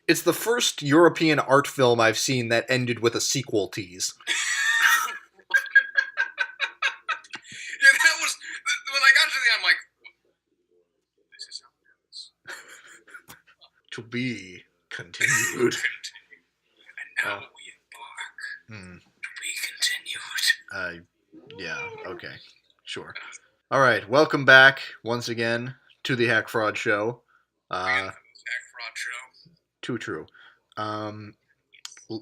It's the first European art film I've seen that ended with a sequel tease. Yeah, that was when I got to the end. I'm like, this is how it ends. To be continued. And now we embark. To be continued. Yeah, okay. Sure. Alright, welcome back, once again, to the Hack Fraud Show. Hack Fraud Show. Too true.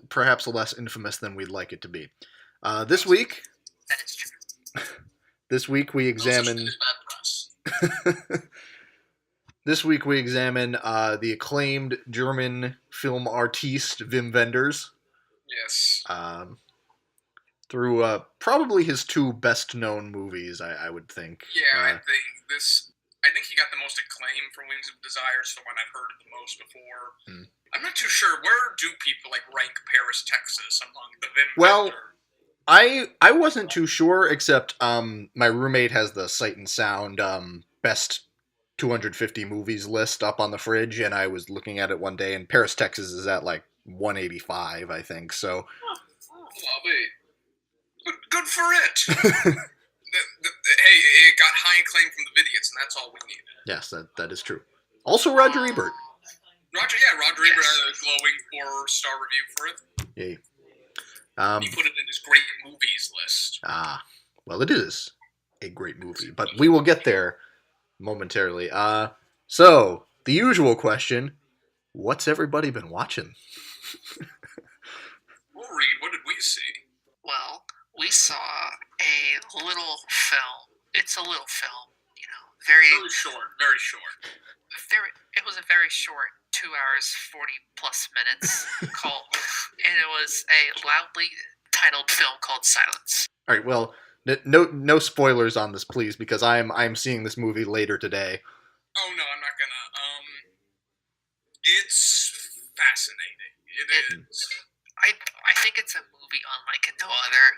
Perhaps less infamous than we'd like it to be. This week... That is true. This week we examine... This week we examine the acclaimed German film artiste Wim Wenders. Yes. Through probably his two best-known movies, I would think. Yeah, I think he got the most acclaim for Wings of Desire. It's the one I've heard the most before. I'm not too sure. Where do people rank Paris, Texas among the Wim Wenders? I wasn't too sure, except my roommate has the Sight and Sound best 250 movies list up on the fridge, and I was looking at it one day, and Paris, Texas is at 185, I think. So, good for it. Hey, it got high acclaim from the Vidiots, and that's all we needed. Yes, that is true. Also, Roger Ebert. Roger Ebert had a glowing 4-star review for it. Yay. He put it in his great movies list. Well, it is a great movie, but we will get there momentarily. So, the usual question, what's everybody been watching? Well, Reed, what did we see? Well, we saw a little film. It's a little film, very short. It was a very short 2 hours 40 plus minutes and it was a loudly titled film called Silence. All right, well, no spoilers on this, please, because I'm seeing this movie later today. Oh no, I'm not gonna. It's fascinating. It is. I think it's a movie unlike no other.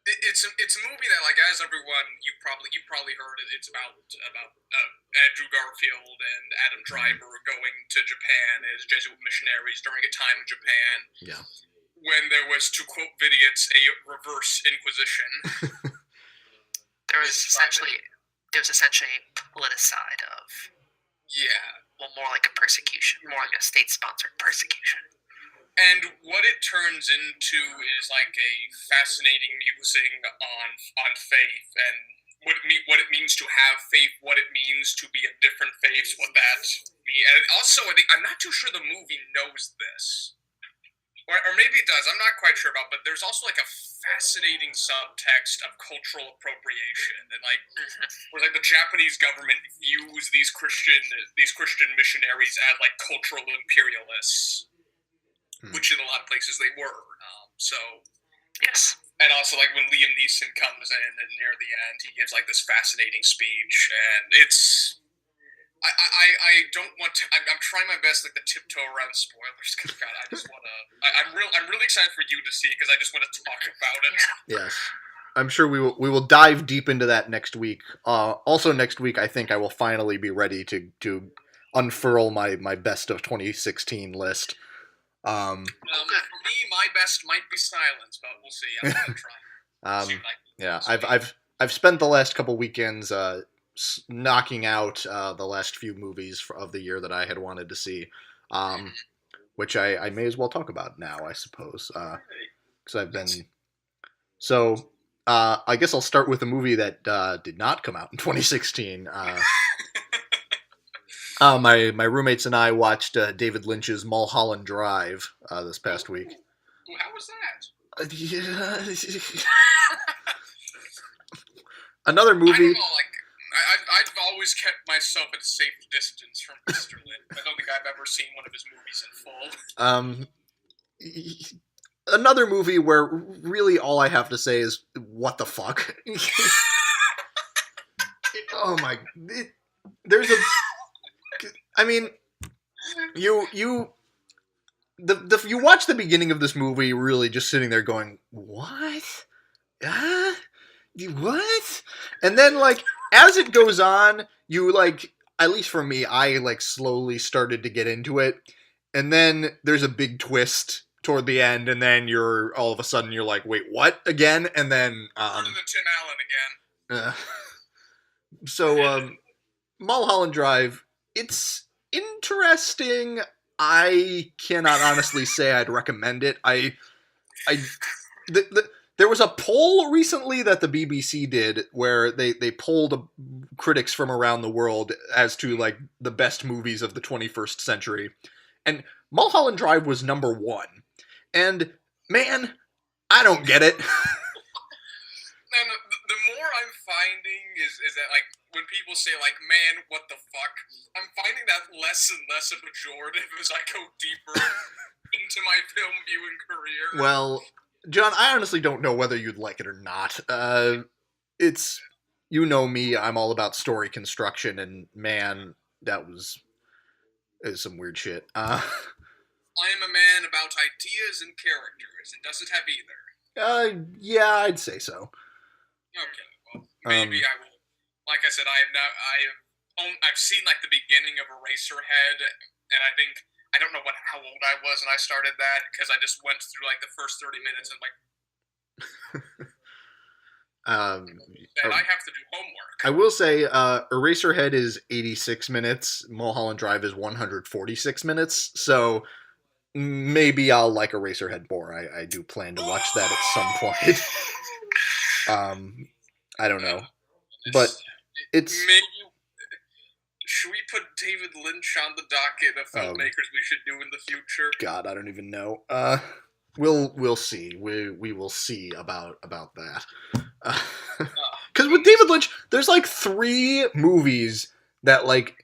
It's a movie that, as everyone, you probably heard it. It's about Andrew Garfield and Adam Driver going to Japan as Jesuit missionaries during a time in Japan. Yeah. When there was, to quote Vidiots, a reverse inquisition. There was essentially a politicide of. Yeah. Well, more like a persecution, more like a state-sponsored persecution. And what it turns into is a fascinating musing on faith and what it means to have faith, what it means to be of different faiths, what that means. And also, I'm not too sure the movie knows this. Or maybe it does, I'm not quite sure about, but there's also a fascinating subtext of cultural appropriation. And where the Japanese government views these Christian missionaries as cultural imperialists. Which in a lot of places they were. Yes. And also, when Liam Neeson comes in and near the end, he gives this fascinating speech, and it's. I don't want to. I'm trying my best to tiptoe around spoilers because God, I just want to. I'm really excited for you to see because I just want to talk about it. Yes. I'm sure we will dive deep into that next week. Also next week, I think I will finally be ready to unfurl my best of 2016 list. For me, my best might be Silence, but we'll see. I'm gonna try. I've spent the last couple weekends knocking out the last few movies of the year that I had wanted to see, which I may as well talk about now, I suppose, because I've been. So I guess I'll start with a movie that did not come out in 2016. My roommates and I watched David Lynch's Mulholland Drive this past week. How was that? Another movie. I don't know, I've always kept myself at a safe distance from Mr. Lynch. I don't think I've ever seen one of his movies in full. Another movie where really all I have to say is, what the fuck? Oh my... there's a... I mean, you watch the beginning of this movie really just sitting there going, what? What? And then, as it goes on, you, at least for me, I, slowly started to get into it. and then there's a big twist toward the end, and then you're all of a sudden you're like, wait, what again? And then Part of the Tim Allen again. uh, so Mulholland Drive, it's interesting. I cannot honestly say I'd recommend it. There was a poll recently that the BBC did where they polled critics from around the world as to like the best movies of the 21st century, and Mulholland Drive was number one. And man, I don't get it. And the more I'm finding is that, like, when people say, like, man, what the fuck, I'm finding that less and less a pejorative as I go deeper into my film viewing career. Well, John, I honestly don't know whether you'd like it or not. It's, you know me, I'm all about story construction, and man, is some weird shit. I am a man about ideas and characters, and doesn't have either. Yeah, I'd say so. Okay, well, maybe I will. Like I said, I've seen like the beginning of Eraserhead, and I don't know how old I was when I started that, because I just went through like the first 30 minutes and like. And I have to do homework. I will say, Eraserhead is 86 minutes. Mulholland Drive is 146 minutes. So maybe I'll like Eraserhead more. I do plan to watch that at some point. I don't know, but it's. Maybe, should we put David Lynch on the docket of filmmakers we should do in the future? God, I don't even know. We'll see. We will see about that. Because with David Lynch, there's like 3 movies that like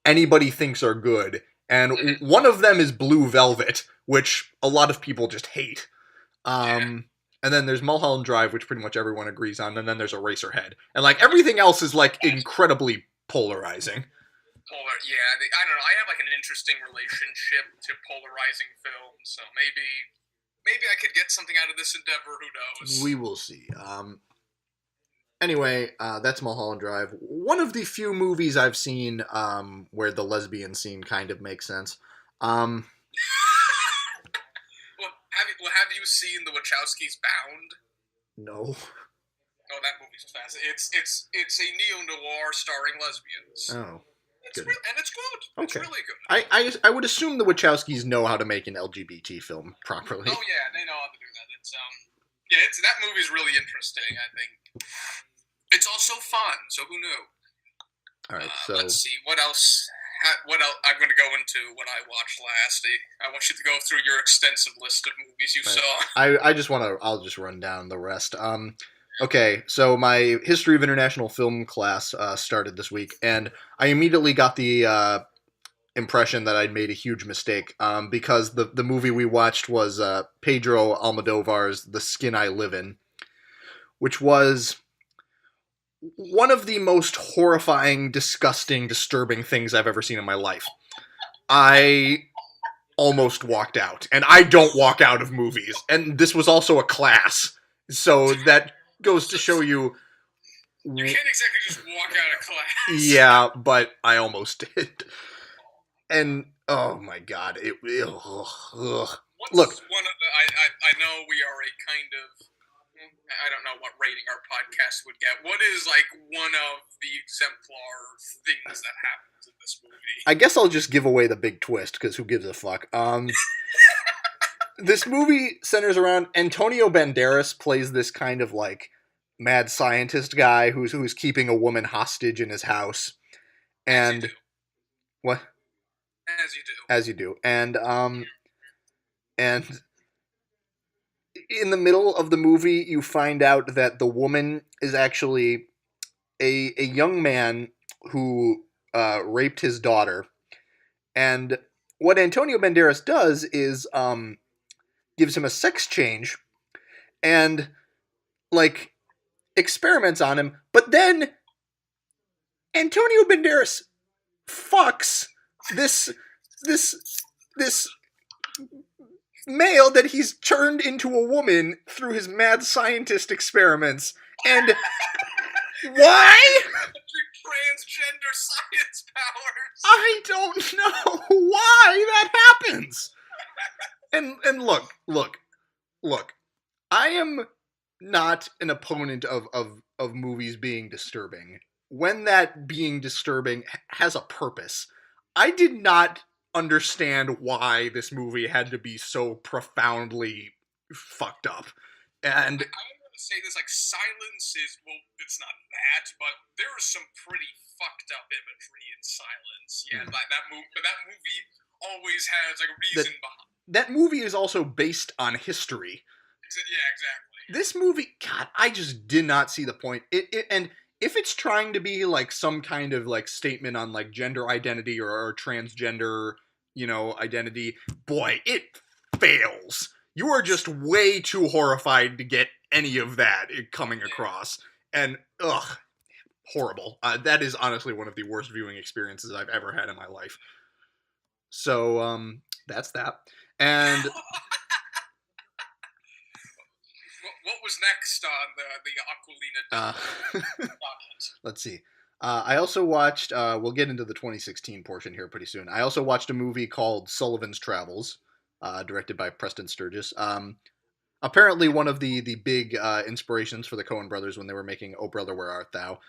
anybody thinks are good, and one of them is Blue Velvet, which a lot of people just hate. And then there's Mulholland Drive, which pretty much everyone agrees on, and then there's Eraserhead, and like everything else is like incredibly polarizing. Yeah, I don't know. I have like an interesting relationship to polarizing films, so maybe I could get something out of this endeavor. Who knows? We will see. Anyway, that's Mulholland Drive. One of the few movies I've seen where the lesbian scene kind of makes sense. Have you seen The Wachowskis Bound? No. Oh, that movie's fascinating. It's a neo-noir starring lesbians. Oh. And it's good. Okay. It's really good. I would assume the Wachowskis know how to make an LGBT film properly. Oh yeah, they know how to do that. That movie's really interesting. I think it's also fun. So who knew? All right. So let's see what else. I'm going to go into what I watched last. I want you to go through your extensive list of movies you saw. I'll just run down the rest. Okay, so my History of International Film class started this week, and I immediately got the impression that I'd made a huge mistake because the movie we watched was Pedro Almodovar's The Skin I Live In, which was one of the most horrifying, disgusting, disturbing things I've ever seen in my life. I almost walked out, and I don't walk out of movies, and this was also a class, so that goes to show you. You can't exactly just walk out of class. Yeah, but I almost did. And oh my god, Look, one of I know we are a kind of, I don't know what rating our podcast would get. What is like one of the exemplar things that happens in this movie? I guess I'll just give away the big twist because who gives a fuck. This movie centers around Antonio Banderas plays this kind of like mad scientist guy who's keeping a woman hostage in his house, and what? As you do, and in the middle of the movie, you find out that the woman is actually a young man who raped his daughter, and what Antonio Banderas does is gives him a sex change and like experiments on him, but then Antonio Banderas fucks this male that he's turned into a woman through his mad scientist experiments. And why? transgender science powers. I don't know why that happens. And look. I am not an opponent of movies being disturbing. When that being disturbing has a purpose. I did not understand why this movie had to be so profoundly fucked up. And I'm going to say this, like, silence is, well, it's not that, but there is some pretty fucked up imagery in silence. Yeah, that movie always has, like, a reason behind. That movie is also based on history. Yeah, exactly. This movie, God, I just did not see the point. And if it's trying to be like some kind of like statement on like gender identity or transgender, identity, boy, it fails. You are just way too horrified to get any of that coming across. And horrible. That is honestly one of the worst viewing experiences I've ever had in my life. So that's that. And what was next on the Aquilina docket? Let's see. I also watched, we'll get into the 2016 portion here pretty soon. I also watched a movie called Sullivan's Travels, directed by Preston Sturges. Apparently one of the big inspirations for the Coen brothers when they were making Oh Brother, Where Art Thou.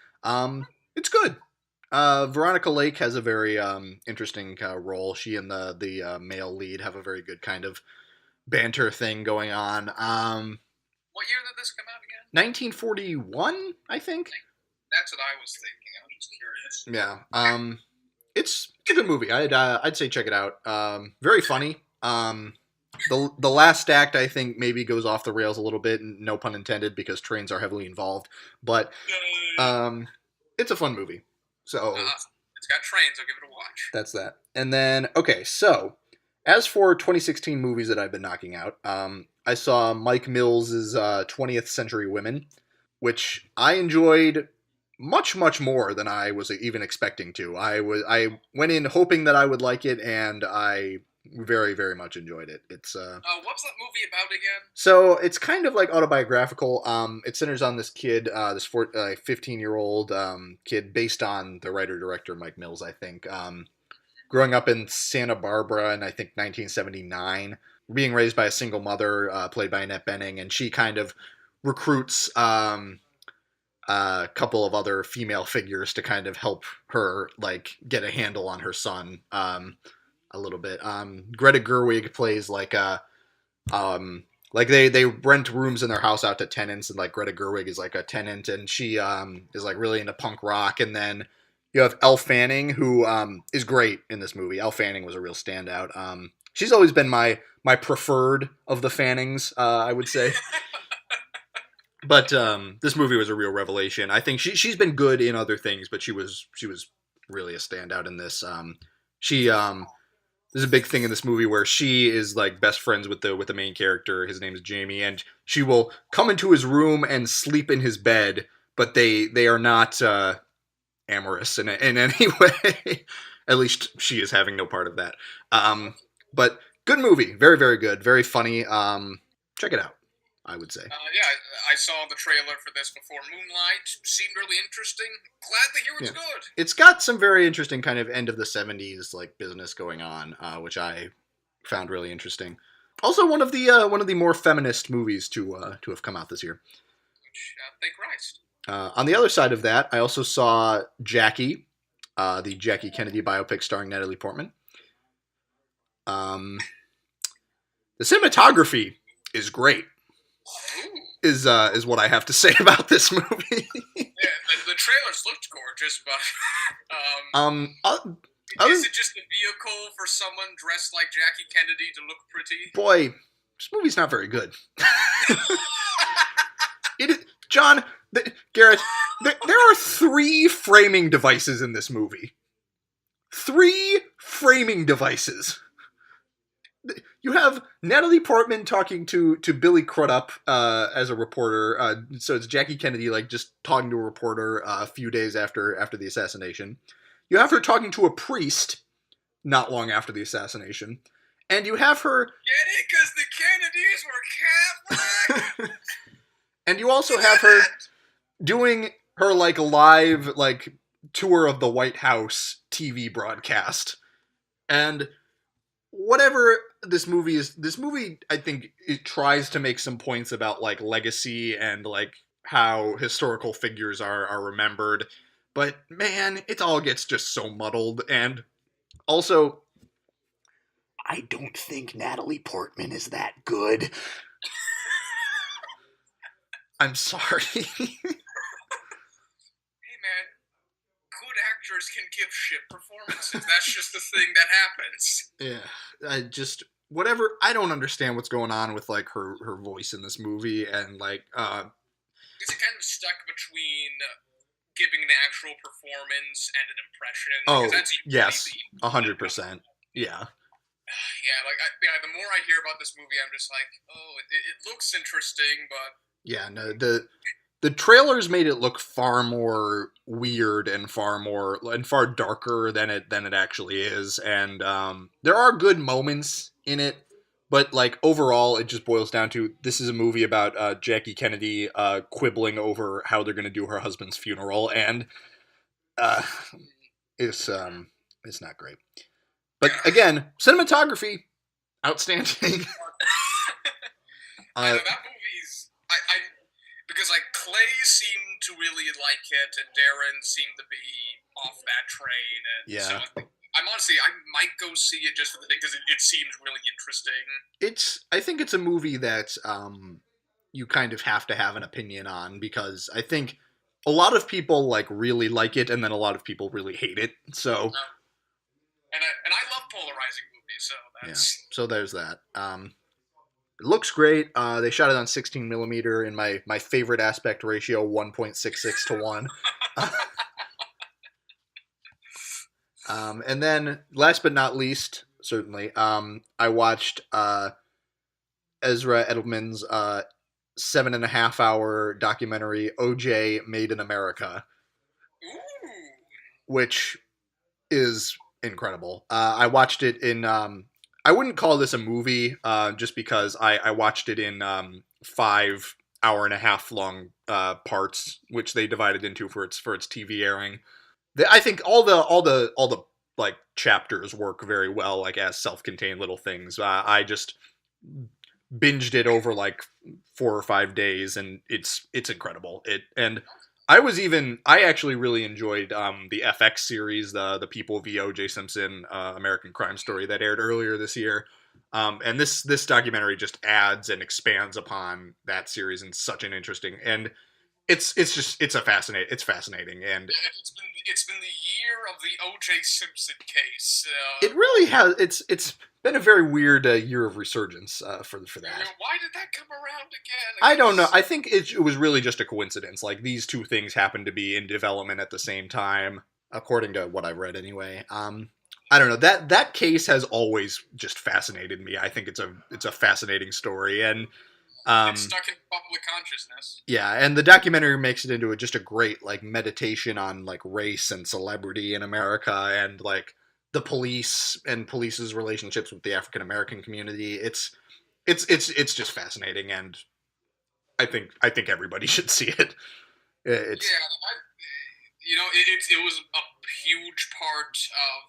It's good. Veronica Lake has a very interesting role. She and the male lead have a very good kind of banter thing going on. What year did this come out again? 1941, I think. That's what I was thinking. I was just curious. Yeah. It's a good movie. I'd say check it out. Very funny. The last act, I think, maybe goes off the rails a little bit, no pun intended, because trains are heavily involved. But it's a fun movie. So it's got trains. I'll give it a watch. That's that. And then, okay, so as for 2016 movies that I've been knocking out, I saw Mike Mills's 20th Century Women, which I enjoyed much, much more than I was even expecting to. I went in hoping that I would like it, and I very, very much enjoyed it. It's what's that movie about again? So it's kind of like autobiographical. It centers on this kid, this 15-year-old kid, based on the writer-director Mike Mills, I think. Growing up in Santa Barbara in, I think, 1979, being raised by a single mother, played by Annette Bening, and she kind of recruits a couple of other female figures to kind of help her, like, get a handle on her son a little bit. Greta Gerwig plays like like they rent rooms in their house out to tenants, and like Greta Gerwig is like a tenant, and she is like really into punk rock. And then you have Elle Fanning, who is great in this movie. Elle Fanning was a real standout. She's always been my preferred of the Fannings, I would say. But this movie was a real revelation. I think she's been good in other things, but she was really a standout in this. There's a big thing in this movie where she is like best friends with the main character. His name is Jamie, and she will come into his room and sleep in his bed, but they are not amorous in any way. At least she is having no part of that. But good movie, very, very good, very funny. Check it out, I would say. I saw the trailer for this before Moonlight. Seemed really interesting. Glad to hear it's good. It's got some very interesting kind of end of the 70s like business going on, which I found really interesting. Also, one of the more feminist movies to have come out this year. Which, thank Christ. On the other side of that, I also saw Jackie, the Jackie Kennedy biopic starring Natalie Portman. The cinematography is great. Is what I have to say about this movie. The trailers looked gorgeous, but is it just a vehicle for someone dressed like Jackie Kennedy to look pretty? Boy, this movie's not very good. John, Garrett, there are 3 framing devices in this movie. 3 framing devices. You have Natalie Portman talking to Billy Crudup as a reporter. So it's Jackie Kennedy like just talking to a reporter a few days after the assassination. You have her talking to a priest not long after the assassination. And you have her... Get it? Because the Kennedys were Catholic! And you also have her doing her like live like tour of the White House TV broadcast. And whatever this movie, I think it tries to make some points about like legacy and like how historical figures are remembered. But man, it all gets just so muddled. And also, I don't think Natalie Portman is that good. I'm sorry. Hey man, good actors can give shit performances. That's just the thing that happens. Yeah, I just whatever. I don't understand what's going on with like her voice in this movie, and like Is it kind of stuck between giving an actual performance and an impression? Oh, That's yes, 100%. Yeah. Yeah, the more I hear about this movie, I'm just like, oh, it looks interesting, but Yeah, no, the trailers made it look far more weird and far darker than it actually is, and there are good moments in it, but like overall, it just boils down to this is a movie about Jackie Kennedy quibbling over how they're going to do her husband's funeral, and uh, it's not great. But again, cinematography outstanding. I know, that movie's I because like Clay seemed to really like it, and Darren seemed to be off that train, and Yeah. so I'm honestly I might go see it just for the thing because it seems really interesting. I think it's a movie that you kind of have to have an opinion on, because I think a lot of people like really like it, and then a lot of people really hate it. So And I love polarizing movies, so that's so there's that. It looks great. They shot it on 16 millimeter in my favorite aspect ratio, 1.66 to 1. And then, last but not least, certainly, I watched Ezra Edelman's 7.5 hour documentary, OJ Made in America, which is incredible. I watched it in I wouldn't call this a movie, just because I watched it in 5 hour-and-a-half long parts, which they divided into for its TV airing. I think all the like chapters work very well, like as self-contained little things. I just binged it over like 4 or 5 days, and it's incredible. I actually really enjoyed the FX series, the People v. O.J. Simpson American Crime Story that aired earlier this year. And this documentary just adds and expands upon that series in such an interesting, and it's fascinating, and it's been the year of the O.J. Simpson case. it really has. It's been a very weird year of resurgence for that. Why did that come around again? I don't know. I think it was really just a coincidence. Like, these two things happened to be in development at the same time, according to what I've read anyway. I don't know. That case has always just fascinated me. I think it's a fascinating story, and it's stuck in public consciousness. Yeah, and the documentary makes it into just a great like meditation on like race and celebrity in America, and like the police's relationships with the African American community. It's just fascinating, and I think everybody should see it. It was a huge part of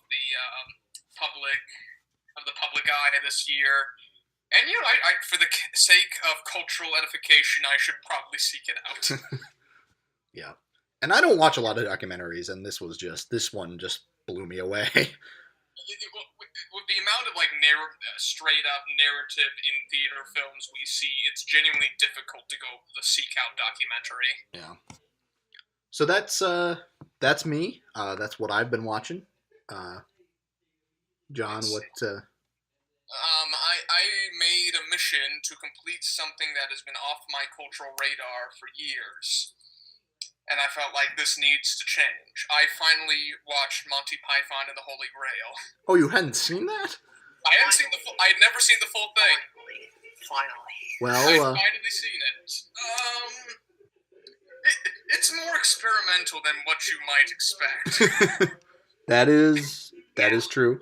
the public eye this year. And I for the sake of cultural edification, I should probably seek it out. Yeah, and I don't watch a lot of documentaries, and this one just blew me away. With the amount of like straight up narrative in theater films we see, it's genuinely difficult to go seek out documentary. Yeah. So that's me. That's what I've been watching. John, what? I made a mission to complete something that has been off my cultural radar for years, and I felt like this needs to change. I finally watched Monty Python and the Holy Grail. Oh, you hadn't seen that? I hadn't seen I had never seen the full thing. Finally. Well, I've finally seen it. It's more experimental than what you might expect. That is true.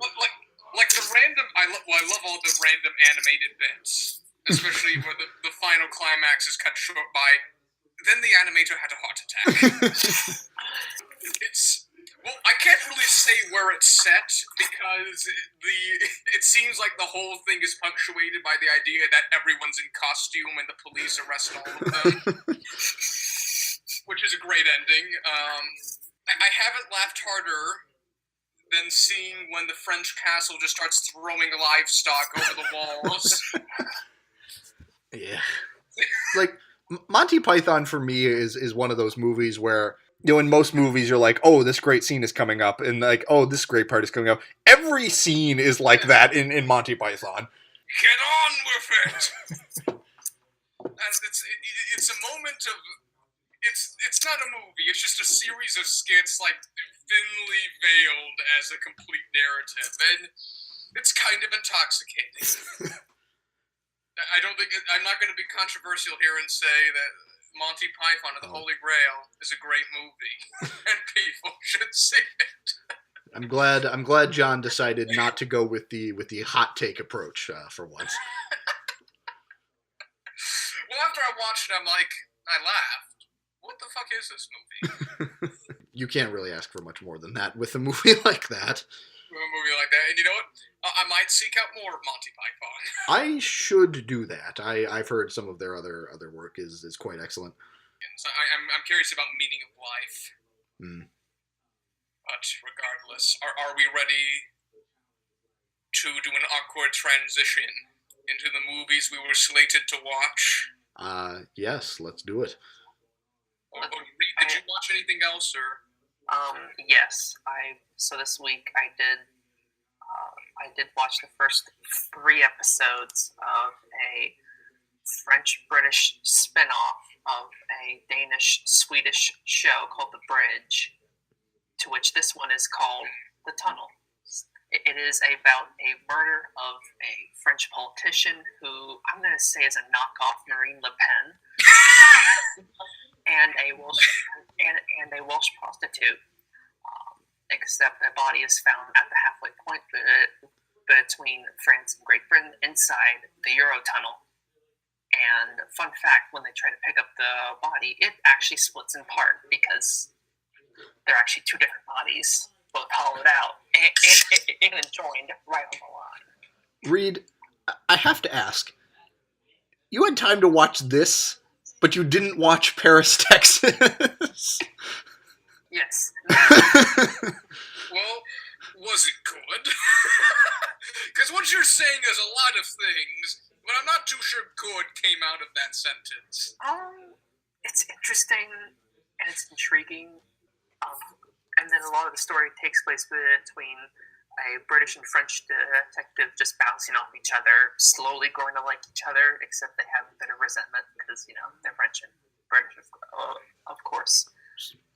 Like the random, I love all the random animated bits, especially where the final climax is cut short by. Then the animator had a heart attack. Well, I can't really say where it's set because it seems like the whole thing is punctuated by the idea that everyone's in costume and the police arrest all of them, which is a great ending. I haven't laughed harder than seeing when the French castle just starts throwing livestock over the walls. Yeah. Like, Monty Python for me is one of those movies where, you know, in most movies you're like, oh, this great scene is coming up, and like, oh, this great part is coming up. Every scene is like that in Monty Python. Get on with it! And it's a moment of... It's not a movie, it's just a series of skits, like, thinly veiled as a complete narrative, and it's kind of intoxicating. I'm not going to be controversial here and say that Monty Python and the Holy Grail is a great movie, and people should see it. I'm glad John decided not to go with the hot take approach for once. Well, after I watched it, I laughed. What the fuck is this movie? You can't really ask for much more than that with a movie like that. With a movie like that, and you know what? I might seek out more of Monty Python. I should do that. I've heard some of their other work is quite excellent. So I'm curious about meaning of life. But regardless, are we ready to do an awkward transition into the movies we were slated to watch? Yes, let's do it. Did you watch anything else, or? Yes. So this week I did watch the first 3 episodes of a French-British spin-off of a Danish-Swedish show called The Bridge, to which this one is called The Tunnel. It is about a murder of a French politician who I'm going to say is a knockoff Marine Le Pen. and a Welsh prostitute, except the body is found at the halfway point between France and Great Britain inside the Eurotunnel. And fun fact, when they try to pick up the body, it actually splits in part because they're actually 2 different bodies, both hollowed out and joined right on the line. Reed, I have to ask, you had time to watch this, but you didn't watch Paris, Texas? Yes. Well, was it good? Because what you're saying is a lot of things, but I'm not too sure good came out of that sentence. It's interesting and it's intriguing. And then a lot of the story takes place between a British and French detective just bouncing off each other, slowly growing to like each other, except they have a bit of resentment because, you know, they're French and British, of course.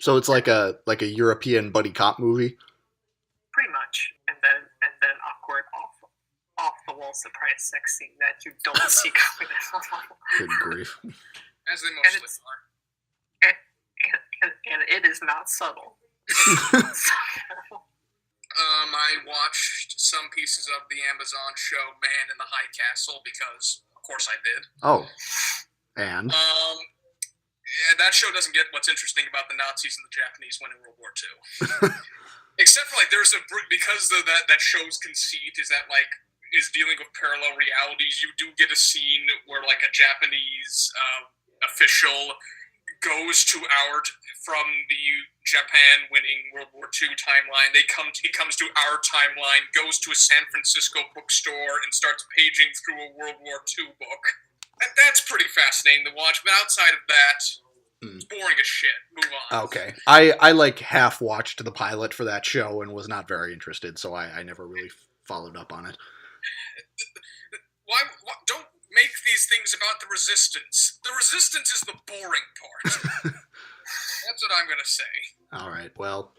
So it's like a European buddy cop movie? Pretty much. And then awkward off the wall surprise sex scene that you don't see coming out. Good grief. As they mostly are. And it is not subtle. I watched some pieces of the Amazon show Man in the High Castle because, of course, I did. Oh, and? Yeah, that show doesn't get what's interesting about the Nazis and the Japanese winning World War II. Except for, like, because that show's conceit is that, like, is dealing with parallel realities, you do get a scene where, like, a Japanese official goes from the Japan winning World War II timeline. He comes to our timeline, goes to a San Francisco bookstore, and starts paging through a World War II book. And that's pretty fascinating to watch, but outside of that, it's boring as shit. Move on. Okay. I like half watched the pilot for that show and was not very interested, so I never really followed up on it. Why don't make these things about the Resistance? The Resistance is the boring part. That's what I'm gonna say. All right. Well,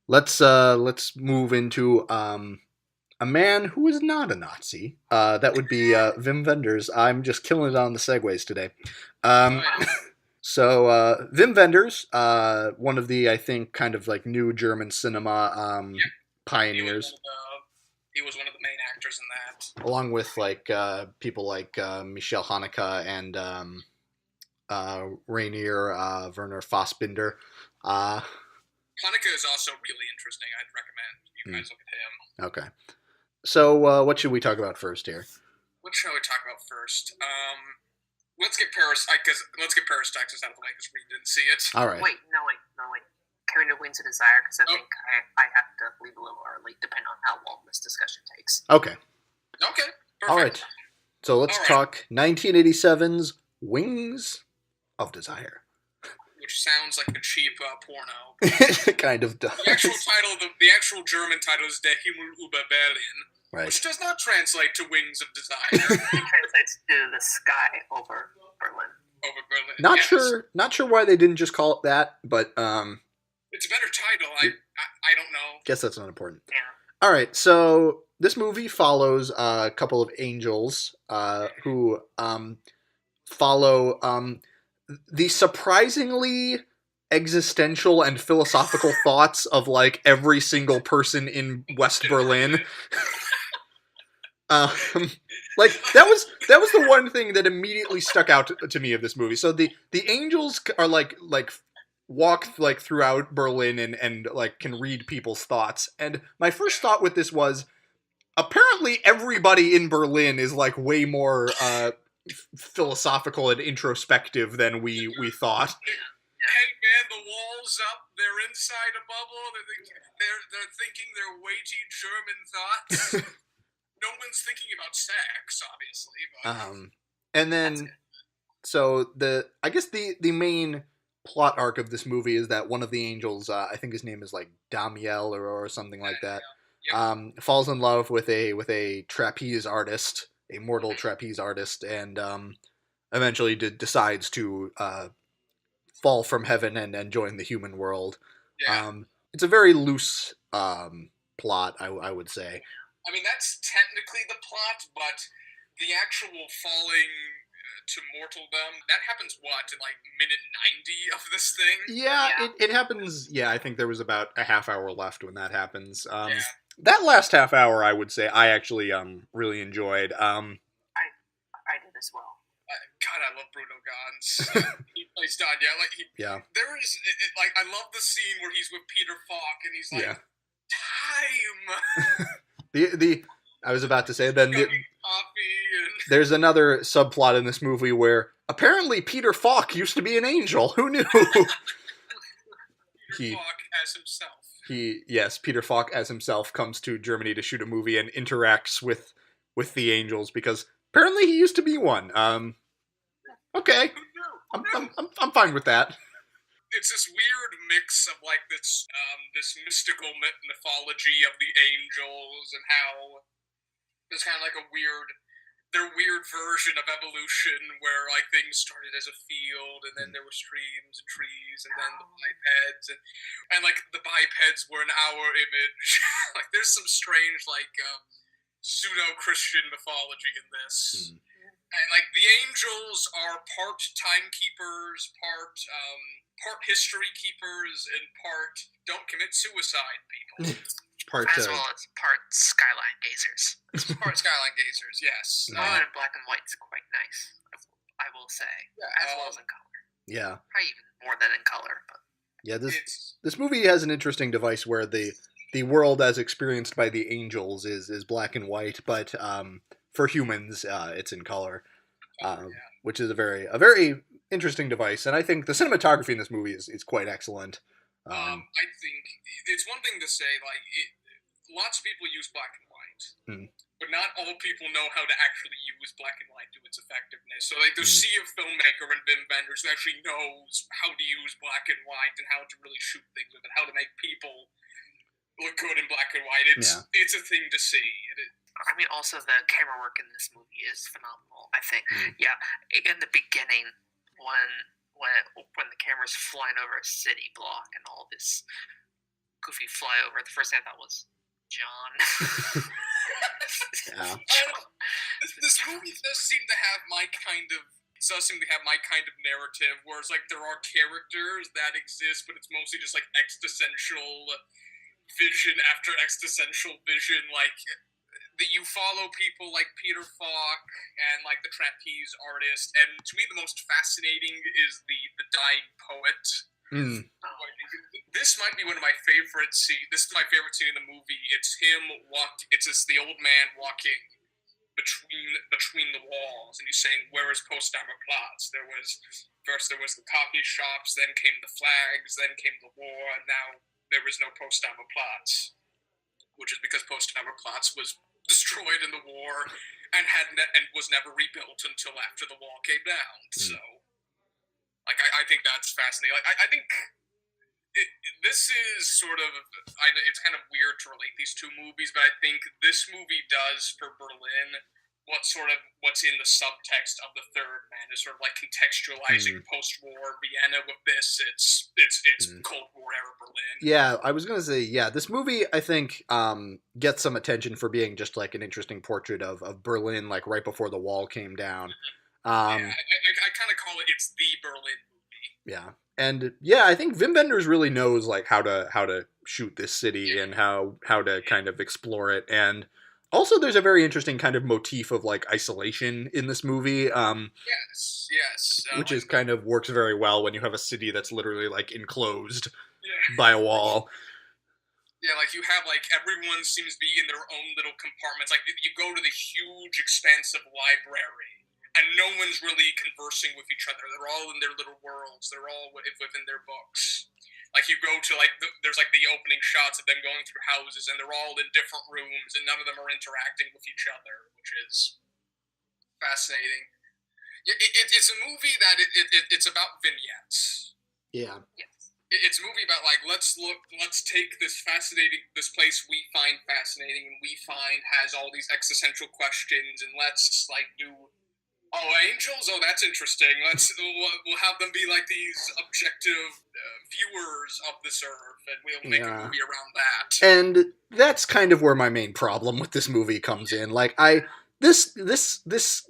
let's move into a man who is not a Nazi. That would be Wim Wenders. I'm just killing it on the segues today. So Wim Wenders, one of the, I think, kind of like new German cinema pioneers. He was one of the main actors in that. Along with like people like Michel Haneke and Rainier Werner Fassbinder. Hanukkah is also really interesting. I'd recommend you guys look at him. Okay. So, what should we talk about first here? What shall we talk about first? Let's get Paris. Let's get Paris, Texas out of the way because we didn't see it. All right. Wait. Carrying Wings of Desire, because I think I have to leave a little early, depending on how long this discussion takes. Okay. Okay. Perfect. All right. So let's talk 1987's Wings of Desire. Which sounds like a cheap porno. It kind of does. The actual German title is Der Himmel über Berlin, Right. which does not translate to Wings of Desire. It translates to the sky over Berlin. Over Berlin. Not sure why they didn't just call it that, but it's a better title. I don't know. Guess that's not important. Yeah. All right, so this movie follows a couple of angels who follow the surprisingly existential and philosophical thoughts of like every single person in West Berlin. Like that was the one thing that immediately stuck out to me of this movie. So the angels are like walk like throughout Berlin and like can read people's thoughts. And my first thought with this was apparently everybody in Berlin is like way more philosophical and introspective than we thought. Hey man, the wall's up. They're inside a bubble. They're thinking their weighty German thoughts. No one's thinking about sex, obviously. But... and then so I guess the main plot arc of this movie is that one of the angels, I think his name is like Damiel or something like that, falls in love with a trapeze artist, a mortal trapeze artist, and eventually decides to fall from heaven and join the human world. Yeah. It's a very loose plot, I would say. I mean, that's technically the plot, but the actual falling to mortaldom, that happens, in like minute 90 of this thing? Yeah. It happens, I think there was about a half hour left when that happens. That last half hour, I would say, I actually really enjoyed. I did as well. God, I love Bruno Gans. He plays Daniel. There is, I love the scene where he's with Peter Falk, and he's like, time! I was about to say, then coffee and... there's another subplot in this movie where apparently Peter Falk used to be an angel. Who knew? Falk as himself. Peter Falk as himself comes to Germany to shoot a movie and interacts with the angels because apparently he used to be one. Okay, I'm fine with that. It's this weird mix of like this mystical mythology of the angels and how there's kind of like their weird version of evolution where like things started as a field and then there were streams and trees and then the bipeds and like the bipeds were in our image. Like there's some strange like pseudo-Christian mythology in this. And like the angels are part timekeepers, part history keepers, and part don't commit suicide people. As well as part skyline gazers. Part skyline gazers, yes. In black and white is quite nice, I will say. As well as in color. Yeah. Probably even more than in color. But. Yeah, this movie has an interesting device where the world as experienced by the angels is black and white, but for humans it's in color, which is a very interesting device. And I think the cinematography in this movie is quite excellent. I think it's one thing to say, like, lots of people use black and white, but not all people know how to actually use black and white to its effectiveness. So, like, there's a sea of filmmaker and Wim Wenders who actually knows how to use black and white and how to really shoot things with it, how to make people look good in black and white. It's a thing to see. I mean, also the camera work in this movie is phenomenal, I think. Yeah, in the beginning, when the camera's flying over a city block and all this goofy flyover, the first thing I thought was John. This movie does seem to have my kind of narrative, where it's like there are characters that exist, but it's mostly just like existential vision after existential vision, like that you follow people like Peter Falk and like the trapeze artist, and to me the most fascinating is the dying poet. this might be one of my favorite scenes. This is my favorite scene in the movie. It's him It's just the old man walking between the walls, and he's saying, "Where is Potsdamer Platz?" There was the coffee shops, then came the flags, then came the war, and now there is no Potsdamer Platz, which is because Potsdamer Platz was destroyed in the war and was never rebuilt until after the wall came down. So, like, I think that's fascinating. Like, I think. This is sort of, it's kind of weird to relate these two movies, but I think this movie does for Berlin what's in the subtext of The Third Man, is sort of like contextualizing post-war Vienna with this. It's Cold War era Berlin. Yeah, I was gonna say, this movie I think gets some attention for being just like an interesting portrait of Berlin, like right before the wall came down. I kind of call it's the Berlin movie. Yeah. And I think Wim Wenders really knows like how to shoot this city and how to kind of explore it. And also there's a very interesting kind of motif of like isolation in this movie. Yes. Which is kind of works very well when you have a city that's literally like enclosed by a wall. Yeah, like you have like everyone seems to be in their own little compartments. Like you go to the huge expansive library, and no one's really conversing with each other. They're all in their little worlds. They're all within their books. Like you go to there's like the opening shots of them going through houses, and they're all in different rooms, and none of them are interacting with each other, which is fascinating. It's a movie that it's about vignettes. Yeah. Yes. It's a movie about like let's take this place we find fascinating and we find has all these existential questions, and let's like do. Oh, angels? Oh, that's interesting. We'll have them be like these objective viewers of this earth, and we'll make a movie around that. And that's kind of where my main problem with this movie comes in. Like, this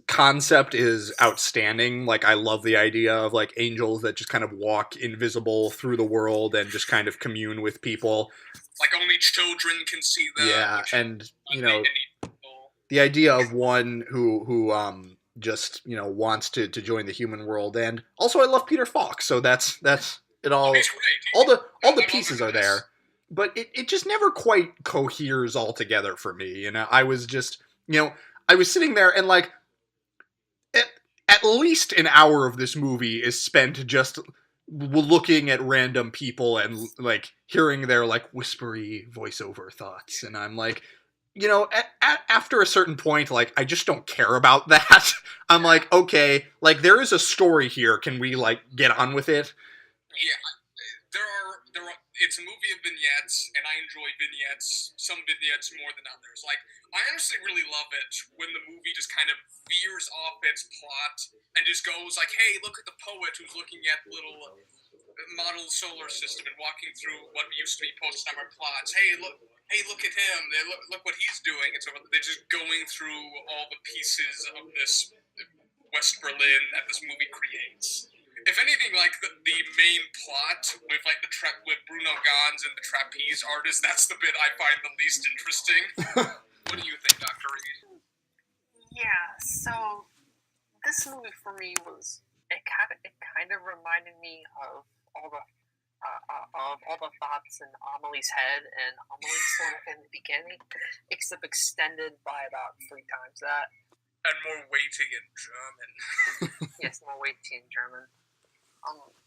concept is outstanding. Like, I love the idea of like angels that just kind of walk invisible through the world and just kind of commune with people. Like only children can see them. Yeah, and the idea of one who just wants to join the human world, and also I love Peter Falk, so that's it all. All the pieces are there, but it just never quite coheres all together for me. I was just I was sitting there and like at least an hour of this movie is spent just looking at random people and like hearing their like whispery voiceover thoughts, and I'm like. After a certain point, like, I just don't care about that. I'm like, okay, like, there is a story here. Can we, like, get on with it? Yeah, it's a movie of vignettes, and I enjoy vignettes, some vignettes more than others. Like, I honestly really love it when the movie just kind of veers off its plot and just goes like, hey, look at the poet who's looking at little model solar system and walking through what used to be Potsdamer Platz. Hey, look at him. Look what he's doing. And so they're just going through all the pieces of this West Berlin that this movie creates. If anything, like the main plot with like with Bruno Ganz and the trapeze artist, that's the bit I find the least interesting. What do you think, Dr. Reed? Yeah, so this movie for me was it kind of reminded me of all the thoughts in Amelie's head, and Amelie's sort of in the beginning, except extended by about 3 times that. And more weighty in German. Yes, more weighty in German.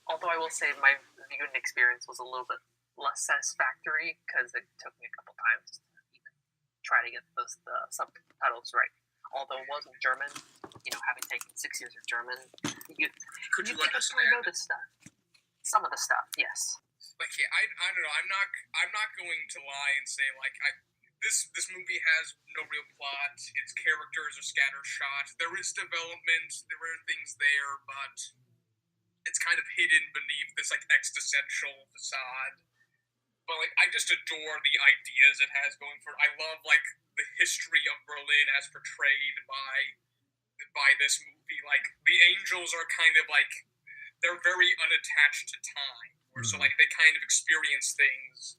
Although I will say my viewing experience was a little bit less satisfactory because it took me a couple times to even try to get the subtitles right. Although it was in German, having taken 6 years of German, you could understand? Know this stuff. Some of the stuff, yes. Like, yeah, I don't know. I'm not going to lie and say like this movie has no real plot. Its characters are scattershot. There is development. There are things there, but it's kind of hidden beneath this like existential facade. But like, I just adore the ideas it has going for it. I love like the history of Berlin as portrayed by this movie. Like the angels are kind of like they're very unattached to time, so like they kind of experience things.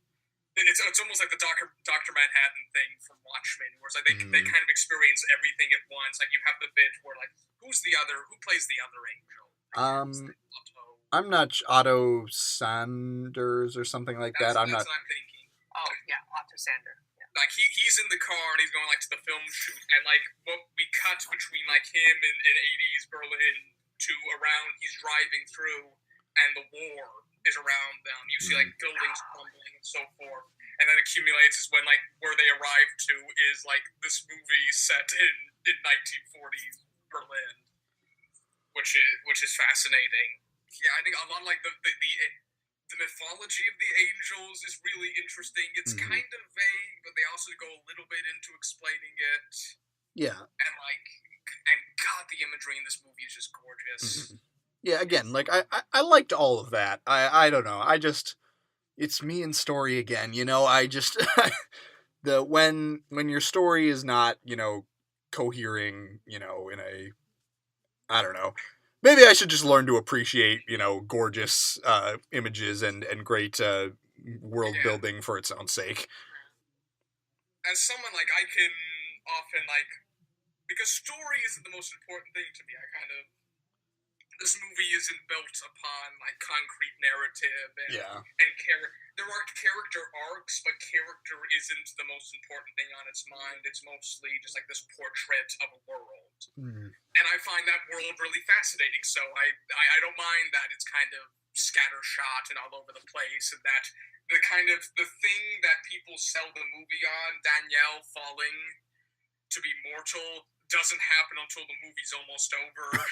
It's almost like the Dr. Manhattan thing from Watchmen, where it's like they kind of experience everything at once. Like you have the bit where like who plays the other angel? I'm not Otto Sanders or something like that. I'm That's not. what I'm thinking. Oh yeah, Otto Sander. Yeah. Like he's in the car and he's going like to the film shoot, and like what we cut between like him in 80s Berlin to around he's driving through, and the war is around them. You see like buildings crumbling and so forth, and then accumulates is when like where they arrive to is like this movie set in 1940s Berlin, which is fascinating. Yeah, I think a lot of like the mythology of the angels is really interesting. It's kind of vague, but they also go a little bit into explaining it. Yeah. And God, the imagery in this movie is just gorgeous. Yeah, again, like I liked all of that. I don't know. It's me and story again, you know. I just when your story is not, cohering, in a, I don't know. Maybe I should just learn to appreciate, gorgeous images and great world building for its own sake. As someone like I can often like, because story isn't the most important thing to me. This movie isn't built upon like concrete narrative and there are character arcs, but character isn't the most important thing on its mind. It's mostly just like this portrait of a world. And I find that world really fascinating, so I don't mind that it's kind of scattershot and all over the place, and that the thing that people sell the movie on, Danielle falling to be mortal, doesn't happen until the movie's almost over.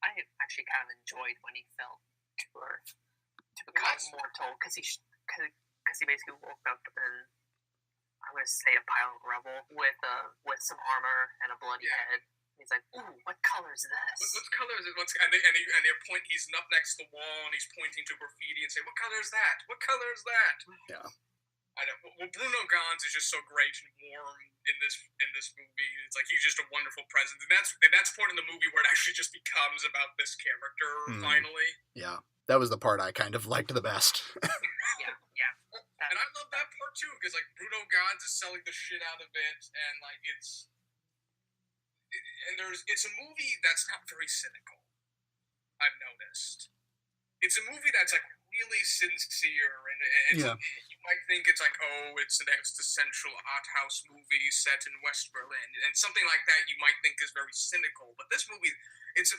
I actually kind of enjoyed when he fell to Earth to become mortal, because he basically woke up in, I'm going to say, a pile of rubble with some armor and a bloody head. He's like, "Ooh, what color is this? What color is it?" And they point. He's up next to the wall and he's pointing to graffiti and saying, "What color is that? What color is that?" Yeah. I don't. Well, Bruno Ganz is just so great and warm in this movie. It's like he's just a wonderful presence, and that's the point in the movie where it actually just becomes about this character finally. Yeah, that was the part I kind of liked the best. yeah. And I love that part too, because like Bruno Ganz is selling the shit out of it, and like it's a movie that's not very cynical. I've noticed. It's a movie that's like really sincere, and you might think it's like, oh, it's an existential art house movie set in West Berlin, and something like that you might think is very cynical. But this movie, it's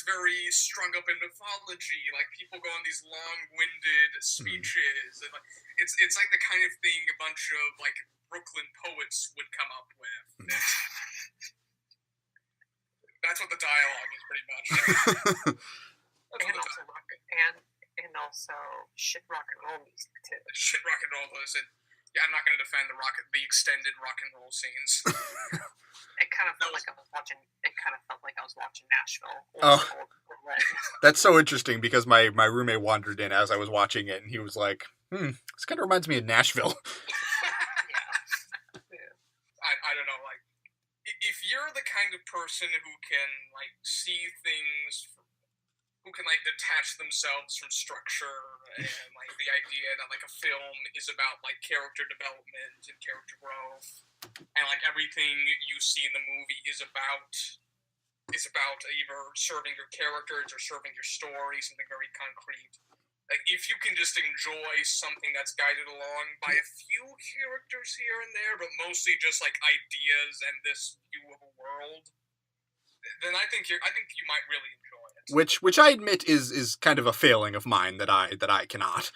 very strung up in mythology. Like people go on these long-winded speeches, and like it's like the kind of thing a bunch of like Brooklyn poets would come up with. That's what the dialogue is pretty much. And also shit rock and roll music too. Shit rock and roll music. Yeah, I'm not going to defend the extended rock and roll scenes. It kind of felt like I was watching Nashville. That's so interesting, because my roommate wandered in as I was watching it, and he was like, this kind of reminds me of Nashville. I don't know, like, if you're the kind of person who can like see things, who can like detach themselves from structure and like the idea that like a film is about like character development and character growth, and like everything you see in the movie is about either serving your characters or serving your story, something very concrete. Like if you can just enjoy something that's guided along by a few characters here and there, but mostly just like ideas and this view of a world, then I think you might really enjoy it. Which I admit is kind of a failing of mine that I cannot.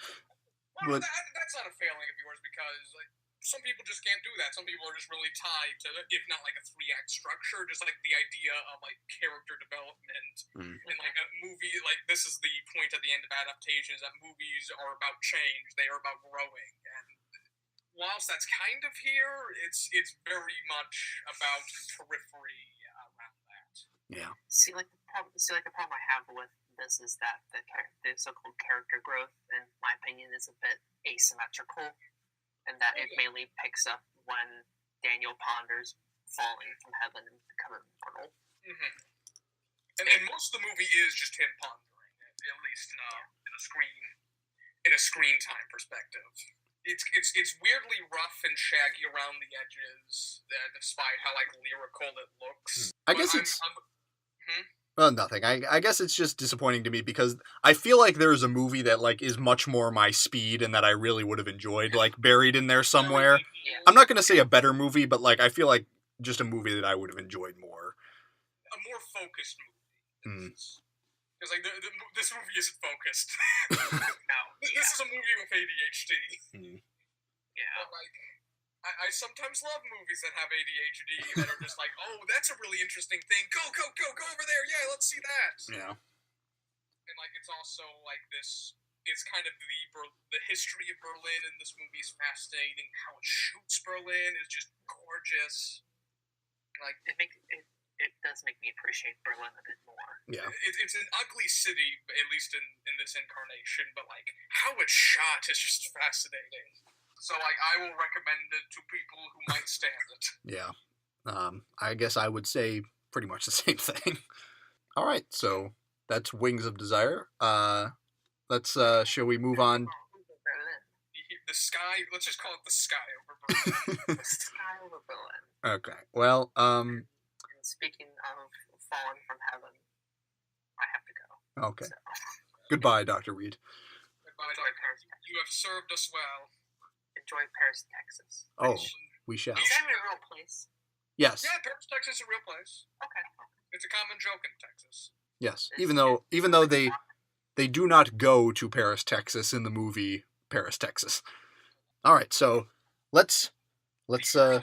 Well, that's not a failing of yours, because like some people just can't do that. Some people are just really tied to, if not like a 3-act structure, just like the idea of like character development. And like a movie, like this is the point at the end of adaptations, that movies are about change. They are about growing. And whilst that's kind of here, it's very much about periphery around that. Yeah. See, the problem I have with this is that the so-called character growth, in my opinion, is a bit asymmetrical, and that it mainly picks up when Daniel ponders falling from heaven and becoming mortal. And most of the movie is just him pondering, at least in a screen time perspective. It's weirdly rough and shaggy around the edges, despite how like lyrical it looks. Well, nothing. I guess it's just disappointing to me because I feel like there's a movie that like is much more my speed and that I really would have enjoyed, like buried in there somewhere. Yeah. I'm not gonna say a better movie, but like I feel like just a movie that I would have enjoyed more. A more focused movie. Hmm. Because like this movie isn't focused. No. This is a movie with ADHD. Yeah. But like, I sometimes love movies that have ADHD that are just like, oh, that's a really interesting thing. Go over there. Yeah, let's see that. Yeah. And like, it's also like this. It's kind of the history of Berlin in this movie is fascinating. How it shoots Berlin is just gorgeous. Like It does make me appreciate Berlin a bit more. Yeah. It's an ugly city, at least in this incarnation, but like how it's shot is just fascinating. So like I will recommend it to people who might stand it. Yeah. I guess I would say pretty much the same thing. All right, so that's Wings of Desire. Shall we move on? Berlin. The sky. Let's just call it the sky over Berlin. The sky over Berlin. Okay. Well, And speaking of fallen from heaven, I have to go. okay. So, Goodbye, Dr. Reed. Goodbye, enjoy Doctor. Paris, Texas. You have served us well. Enjoy Paris, Texas. Oh, we shall. Is that a real place? Yes. Yeah, Paris, Texas is a real place. Okay. It's a common joke in Texas. Yes. Even though they do not go to Paris, Texas in the movie Paris, Texas. All right, so let's The earlier Wim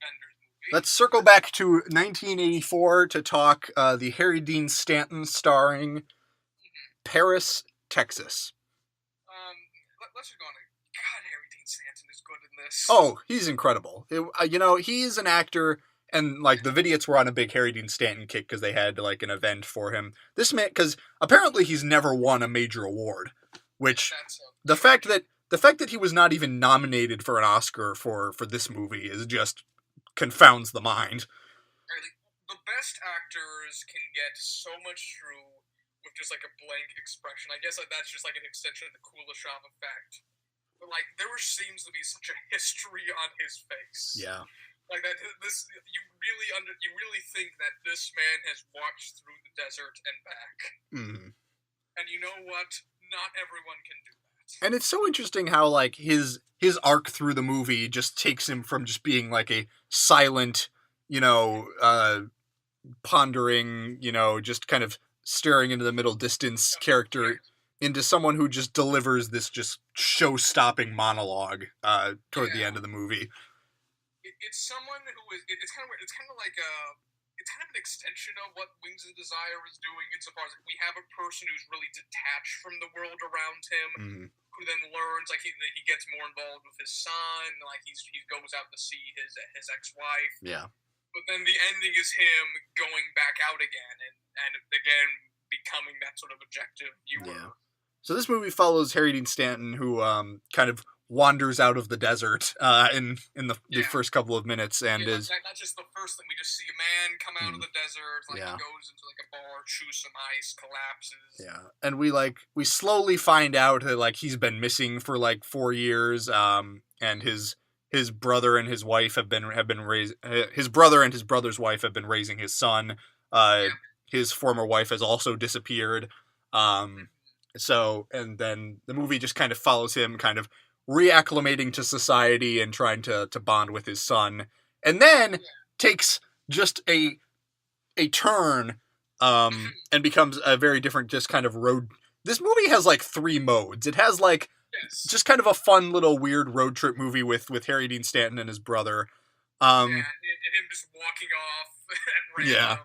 Wenders movie. let's circle back to 1984 to talk the Harry Dean Stanton starring Paris, Texas. Let's just go on. God, Harry Dean Stanton is good in this. Oh, he's incredible. He's an actor, and like the Vidiots were on a big Harry Dean Stanton kick because they had like an event for him. This man, because apparently he's never won a major award, which the fact that he was not even nominated for an Oscar for this movie is just confounds the mind. The best actors can get so much through with just like a blank expression. I guess like that's just like an extension of the Kuleshov effect. But like there seems to be such a history on his face. Yeah. Like that, you really think that this man has walked through the desert and back. Mm-hmm. And you know what? Not everyone can do that. And it's so interesting how like his arc through the movie just takes him from just being like a silent, pondering, just kind of staring into the middle distance character into someone who just delivers this just show-stopping monologue toward the end of the movie. It's someone who is. It's kind of like an extension of what Wings of Desire is doing insofar as we have a person who's really detached from the world around him, who then learns like he gets more involved with his son, like he goes out to see his ex-wife. Yeah. But then the ending is him going back out again and again becoming that sort of objective viewer. Yeah. So this movie follows Harry Dean Stanton, who kind of wanders out of the desert in the first couple of minutes and is not just the first thing. We just see a man come out of the desert, like he goes into like a bar, chews some ice, collapses. Yeah, and we slowly find out that like he's been missing for like 4 years, and his brother and his wife have been his brother and his brother's wife have been raising his son. His former wife has also disappeared. So, and then the movie just kind of follows him kind of reacclimating to society and trying to bond with his son. And then takes just a turn and becomes a very different just kind of road. This movie has like 3 modes. It has like just kind of a fun little weird road trip movie with Harry Dean Stanton and his brother. And him just walking off at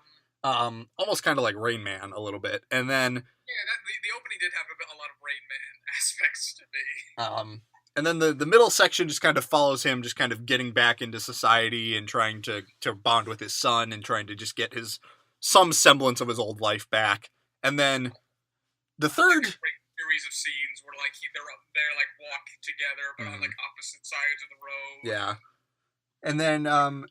random. Almost kind of like Rain Man a little bit. And then the opening did have a lot of Rain Man aspects to me. And then the middle section just kind of follows him just kind of getting back into society and trying to bond with his son and trying to just get some semblance of his old life back. And then the third series of scenes where like they're like walk together but on like opposite sides of the road. Yeah. And then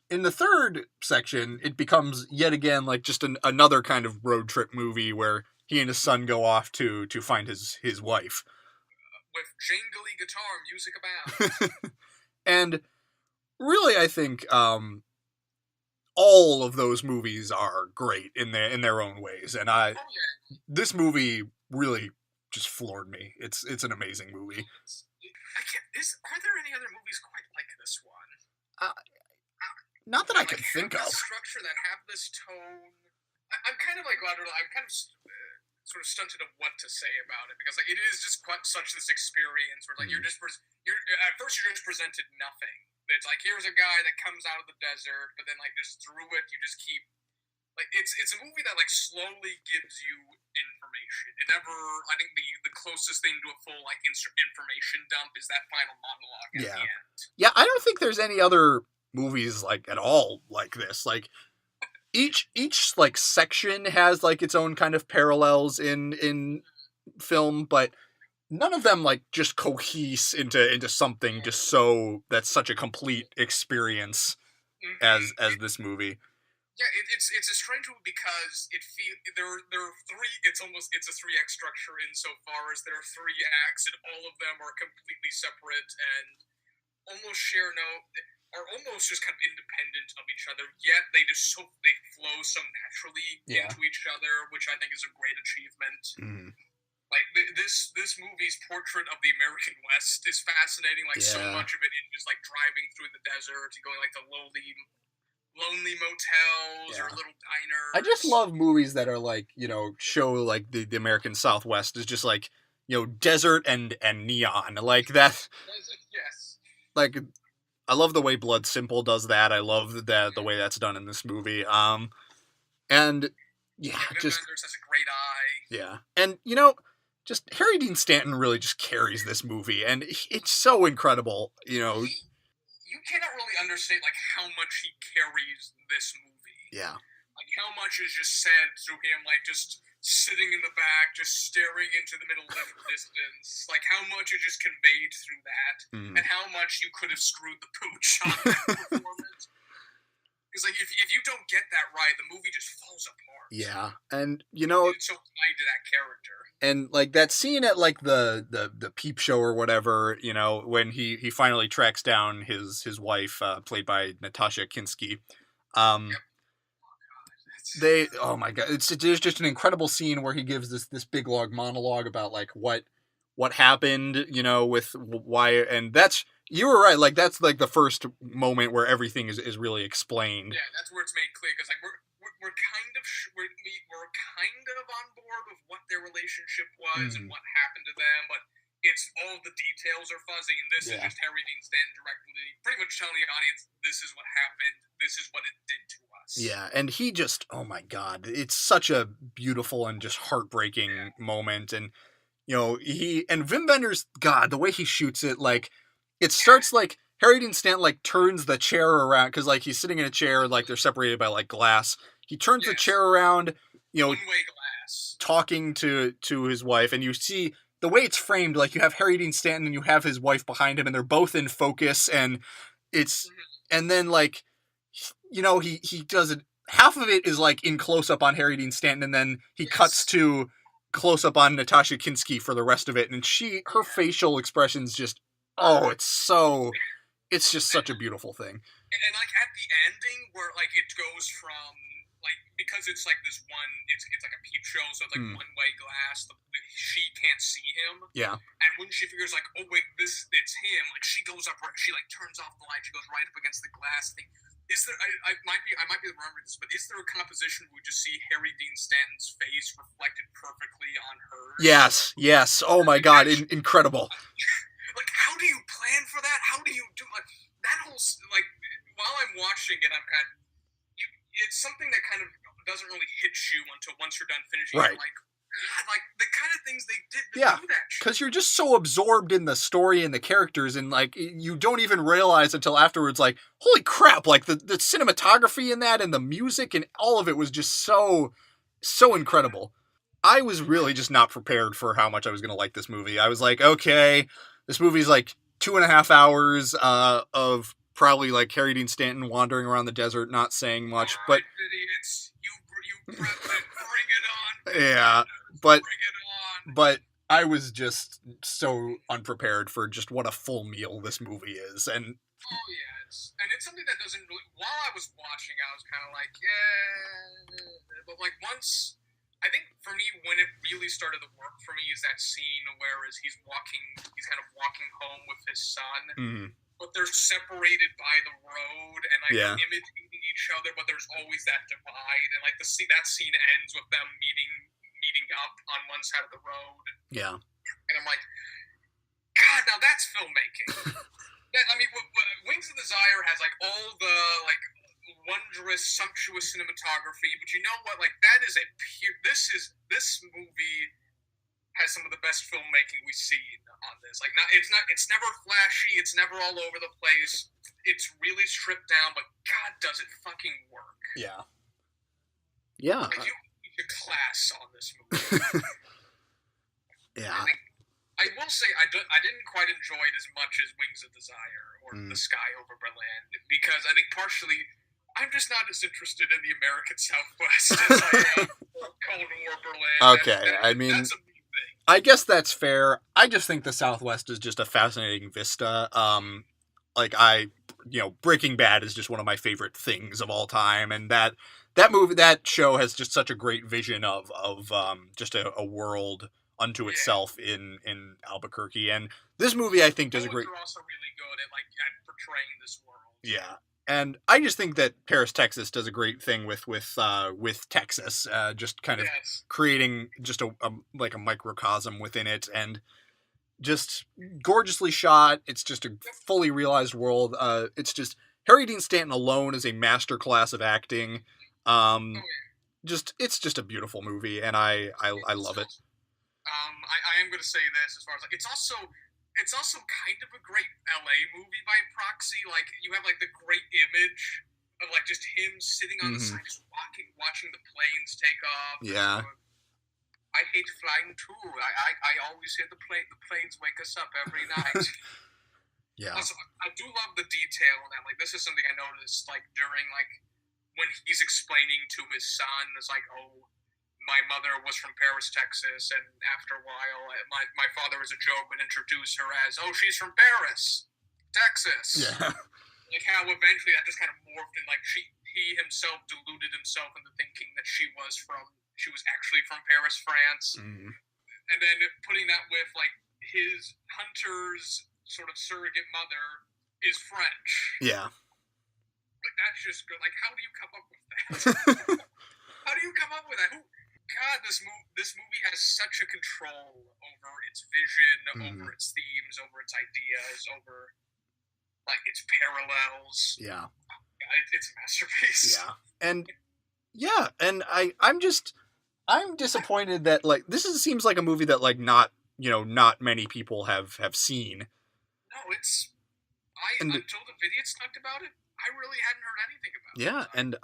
in the third section, it becomes yet again like just another kind of road trip movie where he and his son go off to find his wife. With jingly guitar music about. And really, I think all all of those movies are great in their own ways, and this movie really just floored me. It's an amazing movie. Are there any other movies quite like this one? Not that I can think of. Structure that have this tone. I'm kind of sort of stunted of what to say about it, because like it is just quite such this experience where like you're at first you're just presented nothing. It's like, here's a guy that comes out of the desert, but then like just through it you just keep like it's a movie that like slowly gives you information. It never, I think the closest thing to a full like information dump is that final monologue at the end. Yeah, I don't think there's any other movies like at all like this. Like each like section has like its own kind of parallels in film, but none of them like just cohese into something just so that's such a complete experience as this movie. Yeah, it's a strange one because there are three. It's a 3 act structure insofar as there are 3 acts and all of them are completely separate and are almost just kind of independent of each other. Yet they flow so naturally into each other, which I think is a great achievement. Mm. Like this movie's portrait of the American West is fascinating. Like so much of it is like driving through the desert and going like to lonely motels or little diners. I just love movies that are like, show like the American Southwest is just like, desert and neon like that. Yes. Like, I love the way Blood Simple does that. I love the way that's done in this movie. And yeah, Wim Wenders has a great eye. Yeah, and just Harry Dean Stanton really just carries this movie, and it's so incredible. You cannot really understate like how much he carries this movie. Yeah. Like how much is just said through him, like just sitting in the back, just staring into the middle left distance. Like how much is just conveyed through that, and how much you could have screwed the pooch on that performance. Because like if you don't get that right, the movie just falls apart. Yeah, and it's so tied to that character. And like that scene at like the peep show or whatever, when he finally tracks down his wife, played by Natasha Kinski. Oh my god, there's just an incredible scene where he gives this big long monologue about like what happened, with why, and that's, you were right, like that's like the first moment where everything is really explained. Yeah, that's where it's made clear, because like we're kind of on board with what their relationship was and what happened to them, but it's all the details are fuzzy, and this is just Harry Dean Stanton directly pretty much telling the audience this is what happened, this is what it did to us. Yeah, and he just, oh my god, it's such a beautiful and just heartbreaking moment, and and Wim Wenders, god, the way he shoots it, like it starts like Harry Dean Stanton like turns the chair around, because like he's sitting in a chair, like they're separated by like glass. He turns the chair around, one-way glass, talking to his wife, and you see the way it's framed, like you have Harry Dean Stanton and you have his wife behind him, and they're both in focus, and it's and then like he does it. Half of it is like in close up on Harry Dean Stanton, and then he cuts to close up on Natasha Kinski for the rest of it, and her facial expressions just it's just such a beautiful thing. And like at the ending where like it goes from like, because it's like this one, it's like a peep show, so it's like one-way glass. She can't see him. Yeah. And when she figures like, oh wait, it's him. Like she goes up, she like turns off the light. She goes right up against the glass. I think, is there? I might be remembering this, but is there a composition where we just see Harry Dean Stanton's face reflected perfectly on hers? Yes. Oh my god, incredible. Like, how do you plan for that? How do you do like that whole like? While I'm watching it, it's something that kind of doesn't really hit you until once you're done finishing. Right. You're like, God, like the kind of things they did to do that shit. Because you're just so absorbed in the story and the characters, and like you don't even realize until afterwards, like, holy crap, like the cinematography in that and the music and all of it was just so incredible. I was really just not prepared for how much I was going to like this movie. I was like, okay, this movie's like 2.5 hours of probably like Harry Dean Stanton wandering around the desert, not saying much, all but right, idiots, you bring it on. Yeah, bring it on. But I was just so unprepared for just what a full meal this movie is, and oh yeah, And it's something that doesn't really. While I was watching, I was kind of like, yeah. But like once, I think for me, when it really started to work for me is that scene where he's kind of walking home with his son, but they're separated by the road and like they're imitating each other, but there's always that divide, and like that scene ends with them meeting up on one side of the road. Yeah. And I'm like, God, now that's filmmaking. Wings of Desire has like all the like wondrous, sumptuous cinematography, but you know what? Like that is this movie has some of the best filmmaking we've seen on this. Like, it's never flashy, it's never all over the place. It's really stripped down, but God, does it fucking work? Yeah. Yeah. Like, you need a class on this movie. Yeah. I will say I didn't quite enjoy it as much as Wings of Desire or The Sky Over Berlin, because I think partially I'm just not as interested in the American Southwest as I am Cold War Berlin. Okay, I mean, that's a me thing. I guess that's fair. I just think the Southwest is just a fascinating vista. Breaking Bad is just one of my favorite things of all time, and that show has just such a great vision of just a world unto itself in Albuquerque, and this movie I think does a great. They're also really good at portraying this world. Yeah, and I just think that Paris, Texas does a great thing with Texas, just kind of creating just a microcosm within it, and just gorgeously shot. It's just a fully realized world. It's just Harry Dean Stanton alone is a masterclass of acting. It's just a beautiful movie, and I love it. I am going to say this as far as like it's also kind of a great LA movie by proxy. Like you have like the great image of like just him sitting on the side, just watching the planes take off. Yeah. I hate flying too. I always hear the planes wake us up every night. Yeah. Also, I do love the detail in that. Like this is something I noticed like during like when he's explaining to his son. It's like, oh, my mother was from Paris, Texas, and after a while, my father, as a joke, would introduce her as, oh, she's from Paris, Texas. Yeah. Like how eventually that just kind of morphed, and like he himself deluded himself into thinking that she was actually from Paris, France. And then putting that with like his Hunter's sort of surrogate mother is French. Yeah. Like that's just good. Like how do you come up with that? How do you come up with that? God, this movie has such a control over its vision, over its themes, over its ideas, over like its parallels. Yeah. It's a masterpiece. Yeah. And I'm disappointed that like seems like a movie that like not many people have seen. No, until the Vidiots talked about it, I really hadn't heard anything about it. Yeah, and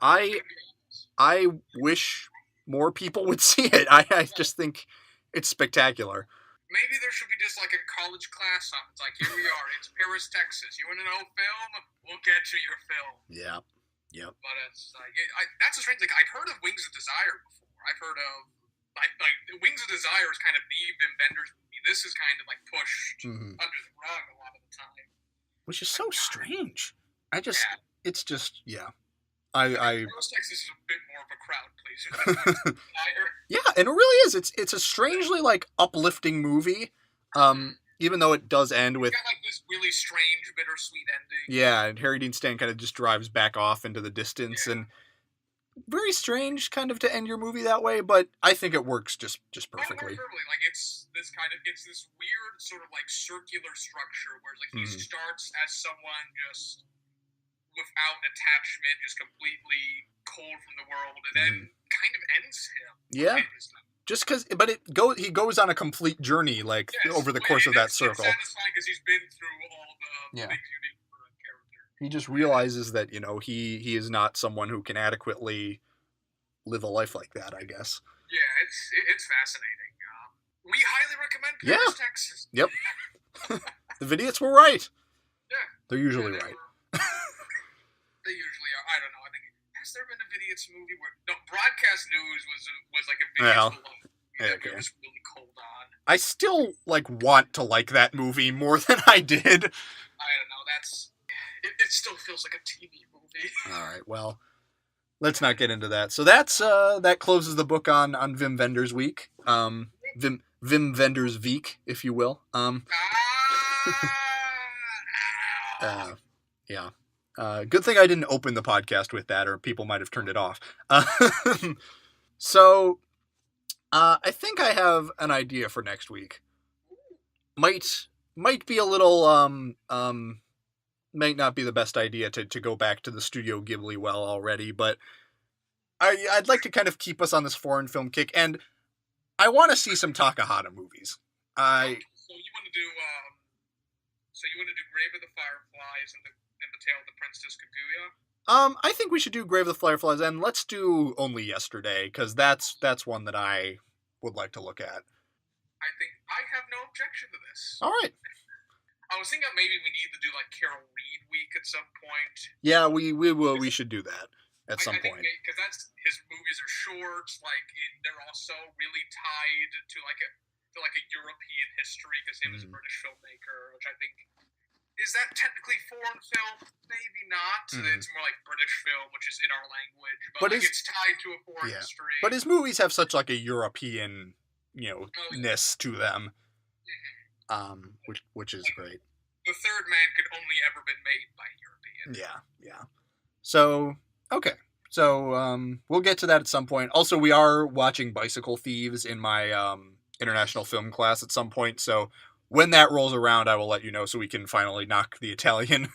I wish more people would see it. I just think it's spectacular. Maybe there should be just like a college class on it. It's like, here we are, it's Paris, Texas. You want to know film? We'll get you your film. Yeah. Yep. But it's like, that's a strange thing. I've heard of Wings of Desire before. I've heard of, like Wings of Desire is kind of the Wim Wenders movie. This is kind of like pushed under the rug a lot of the time. Which is so strange. It's just, yeah. Paris, Texas is a bit more of a crowd pleaser. Yeah, and it really is. It's a strangely like uplifting movie. Even though it does end with got like this really strange, bittersweet ending. Yeah, and Harry Dean Stanton kind of just drives back off into the distance, and very strange kind of to end your movie that way. But I think it works just perfectly. Like it's this weird sort of like circular structure where like he starts as someone just without attachment, just completely cold from the world, and then kind of ends him. Yeah. Just because, but he goes on a complete journey, like over the course of that circle. It's satisfying because he's been through all the things you need for a character. He just realizes that he is not someone who can adequately live a life like that, I guess. Yeah, it's fascinating. We highly recommend Paris, Texas. Yep. The Vidiots were right. Yeah. They're usually right. They usually are. I don't know. I think has there been a Vidiots movie where Broadcast News was like a Vidiots movie that was really cold on. I still want to like that movie more than I did. I don't know. If it still feels like a TV movie. All right, well, let's not get into that. So that closes the book on Wim Wenders week. Wim Wenders week, if you will. Yeah. Good thing I didn't open the podcast with that, or people might have turned it off. So, I think I have an idea for next week. Might be a little might not be the best idea to go back to the Studio Ghibli well already, but I'd like to kind of keep us on this foreign film kick, and I want to see some Takahata movies. So you want to do Grave of the Fireflies and the Tale of the Princess Kaguya? I think we should do Grave of the Fireflies, and let's do Only Yesterday, because that's one that I would like to look at. I think I have no objection to this. All right. I was thinking maybe we need to do like Carol Reed week at some point. Yeah, we will. We should do that at some point. Because that's his movies are short. Like they're also really tied to like a European history because him is a British filmmaker, which I think is that technically foreign film? Maybe not. It's more like British film, which is in our language, but like it's tied to a foreign history. But his movies have such like a European, ness to them. Which is great. The Third Man could only ever been made by European. Yeah. So, okay. So, we'll get to that at some point. Also, we are watching Bicycle Thieves in my international film class at some point, so when that rolls around, I will let you know so we can finally knock the Italian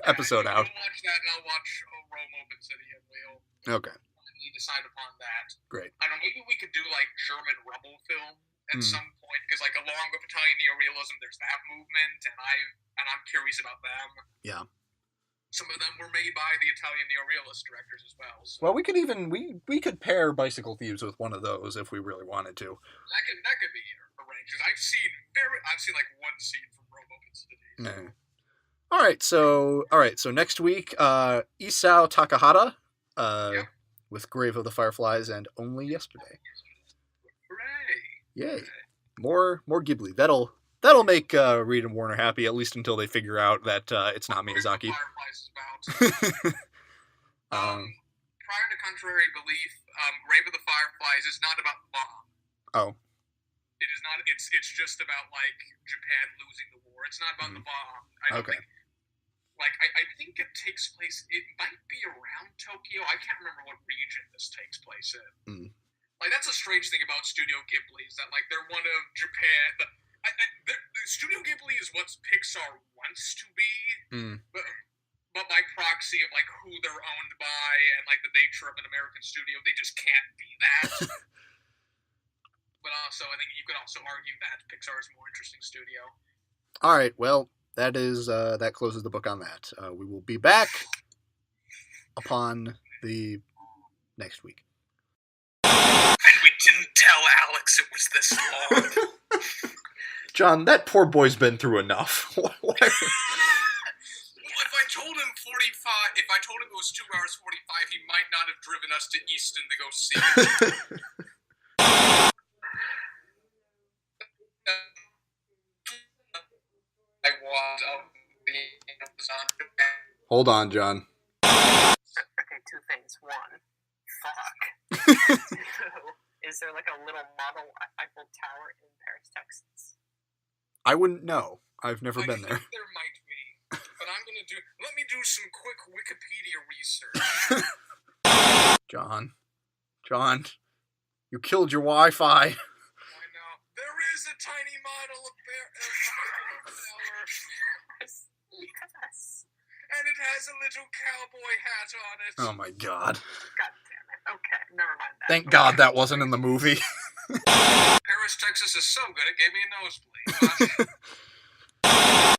episode out. I'll watch that, and I'll watch Rome Open City, and we'll finally decide upon that. Great. I don't know, maybe we could do, like, German rebel film at some point, because like along with Italian neorealism, there's that movement, and I'm curious about them. Yeah. Some of them were made by the Italian neorealist directors as well. So. Well, we could even we could pair Bicycle Thieves with one of those if we really wanted to. That could be arranged. Because I've seen like one scene from Rome Open City. All right, so next week, Isao Takahata, with Grave of the Fireflies and Only Yesterday. Hooray! Yay! More Ghibli. That'll make Reed and Warner happy, at least until they figure out that it's not Miyazaki. Fireflies is about. Prior to contrary belief, Grave of the Fireflies is not about the bomb. Oh. It is not. It's just about like Japan losing the war. It's not about the bomb. I think it takes place. It might be around Tokyo. I can't remember what region this takes place in. Like, that's a strange thing about Studio Ghibli, is that, like, they're one of Japan... The Studio Ghibli is what Pixar wants to be, but by proxy of, like, who they're owned by and, like, the nature of an American studio, they just can't be that. But also, I think you could also argue that Pixar is a more interesting studio. All right, well, that closes the book on that. We will be back upon the next week. And we didn't tell Alex it was this long. John, that poor boy's been through enough. Well, if I told him it was 2 hours 45, he might not have driven us to Easton to go see it. Hold on, John. Okay, two things. One, fuck. Two, is there like a little model Eiffel Tower in Paris, Texas? I wouldn't know. I've never been there. There might be, but let me do some quick Wikipedia research. John, you killed your Wi-Fi. I know. There is a tiny model of Eiffel Tower. Yes. And it has a little cowboy hat on it. Oh my god. God damn it. Okay, never mind that. Thank God that wasn't in the movie. Paris, Texas is so good it gave me a nosebleed.